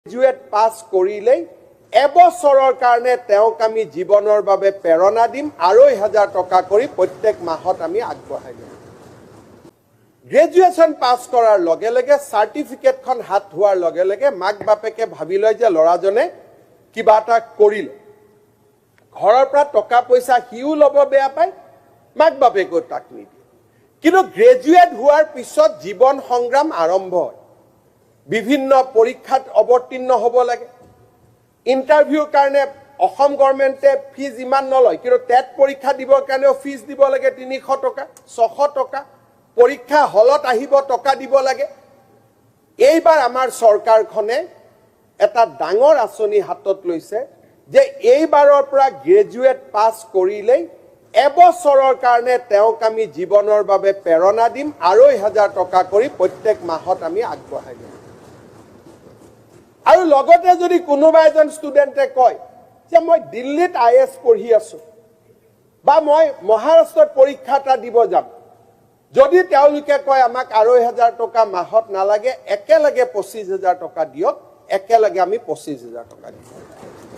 Graduate pass কৰিলেই এবছৰৰ কাৰণে তেওঁক আমি জীৱনৰ বাবে প্ৰেৰণা দিম ২,৫০০ টকা কৰি প্ৰত্যেক মাহত আমি আগবঢ়াই দিম। গ্ৰেজুৱেশ্যন পাছ কৰাৰ লগে লগে চাৰ্টিফিকেটখন হাত হোৱাৰ লগে লগে মাক বাপেকে ভাবি লয় যে ল'ৰাজনে কিবা এটা কৰিলে। ঘৰৰ পৰা টকা পইচা সিও ল'ব বেয়া পায়, মাক বাপেকেও তাক নিদিয়ে। কিন্তু গ্ৰেজুৱেট হোৱাৰ পিছত জীৱন সংগ্ৰাম আৰম্ভ হয়। বিভিন্ন পৰীক্ষাত অৱতীৰ্ণ হ'ব লাগে। ইণ্টাৰভিউৰ কাৰণে অসম গভৰ্ণমেণ্টে ফিজ ইমান নলয়, কিন্তু টেট পৰীক্ষা দিবৰ কাৰণেও ফিজ দিব লাগে ৩০০ টকা ৬০০ টকা। পৰীক্ষা হলত আহিব টকা দিব লাগে। এইবাৰ আমাৰ চৰকাৰখনে এটা ডাঙৰ আঁচনি হাতত লৈছে যে এইবাৰৰ পৰা গ্ৰেজুৱেট পাছ কৰিলেই এবছৰৰ কাৰণে তেওঁক আমি জীৱনৰ বাবে প্ৰেৰণা দিম ২,৫০০ টকা কৰি প্ৰত্যেক মাহত আমি আগবঢ়াই দিম। আৰু লগতে যদি কোনোবা এজন ষ্টুডেণ্টে কয় যে মই দিল্লীত IAS পঢ়ি আছো বা মই মহাৰাষ্ট্ৰত পৰীক্ষা এটা দিব যাম, যদি তেওঁলোকে কয় আমাক ২,৫০০ টকা মাহত নালাগে, একেলগে ২৫,০০০ টকা দিয়ক, একেলগে আমি ২৫,০০০ টকা দিম।